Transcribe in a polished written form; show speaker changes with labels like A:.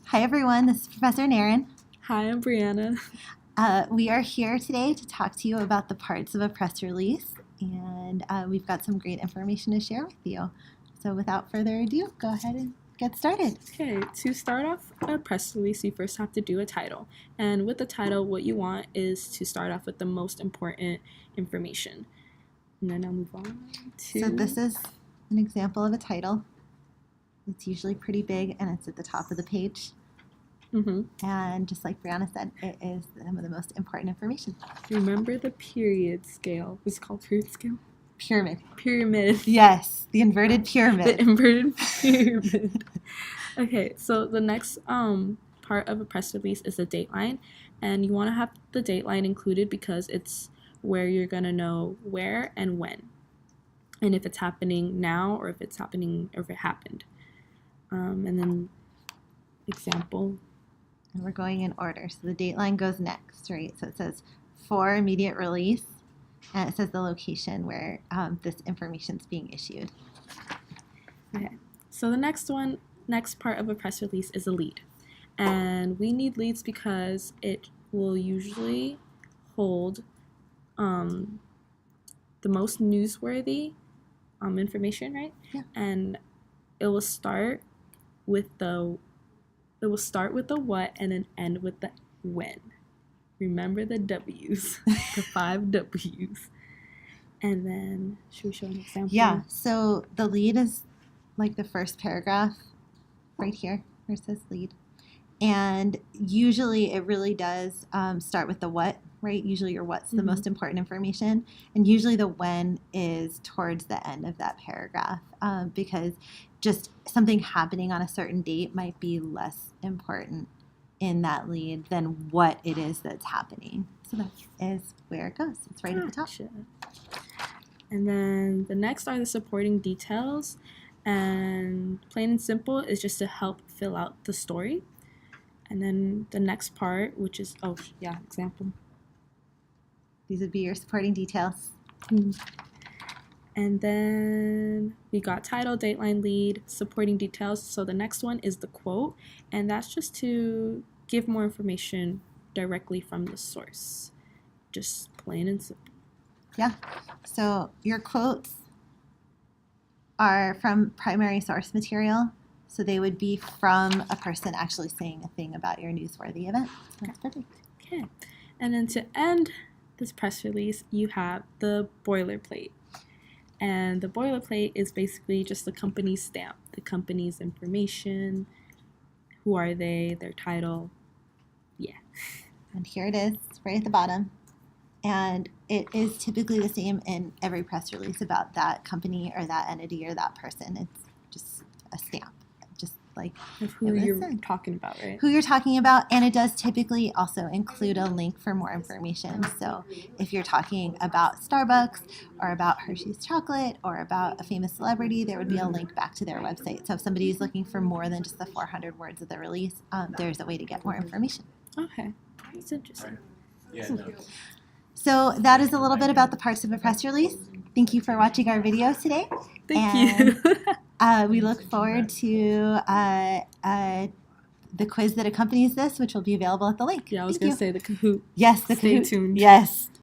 A: Hi everyone, this is Professor Naren.
B: Hi, I'm Brianna.
A: We are here today to talk to you about the parts of a press release, and we've got some great information to share with you. So without further ado, go ahead and get started.
B: Okay, to start off a press release, you first have to do a title. And with the title, what you want is to start off with the most important information. And then I'll move on to...
A: So this is an example of a title. It's usually pretty big and it's at the top of the page. And just like Brianna said, it is some of the most important information.
B: Remember the period scale. What's it called? Period scale?
A: Pyramid.
B: Pyramid.
A: Yes, the inverted pyramid.
B: The inverted pyramid. Okay, so the next part of a press release is the dateline. And you want to have the dateline included because it's where you're going to know where and when. And if it's happening now or if it's happening or if it happened. And then example.
A: And we're going in order. So the dateline goes next, right? So it says for immediate release, and it says the location where this information is being issued.
B: Okay. So the next part of a press release is a lead. And we need leads because it will usually hold the most newsworthy information, right?
A: Yeah.
B: And it will start with the what and then end with the when. Remember the W's, the 5 W's. And then, should we show an example?
A: Yeah, so the lead is like the first paragraph right here where it says lead. And usually it really does start with the what, right? Usually your what's the most important information. And usually the when is towards the end of that paragraph because just something happening on a certain date might be less important in that lead than what it is that's happening. So that is where it goes. It's right at the top.
B: And then the next are the supporting details. And plain and simple is just to help fill out the story. And then the next part, which is, example.
A: These would be your supporting details.
B: And then we got title, dateline, lead, supporting details. So the next one is the quote. And that's just to give more information directly from the source. Just plain and simple.
A: Yeah. So your quotes are from primary source material. So they would be from a person actually saying a thing about your newsworthy event. So that's perfect.
B: Okay. And then to end this press release, you have the boilerplate. And the boilerplate is basically just the company's stamp, the company's information, who are they, their title, yeah.
A: And here it is, right at the bottom. And it is typically the same in every press release about that company or that entity or that person. It's just a stamp, just like
B: of who you're talking about, right?
A: Who you're talking about, and it does typically also include a link for more information. So if you're talking about Starbucks or about Hershey's chocolate or about a famous celebrity, there would be a link back to their website. So if somebody is looking for more than just the 400 words of the release, there's a way to get more information.
B: Okay, that's interesting.
A: So that is a little bit about the parts of a press release. Thank you for watching our videos today.
B: Thank you.
A: We look forward to the quiz that accompanies this, which will be available at the link.
B: Yeah, I was going to say the Kahoot.
A: Yes, the
B: Stay
A: Kahoot.
B: tuned.
A: Yes.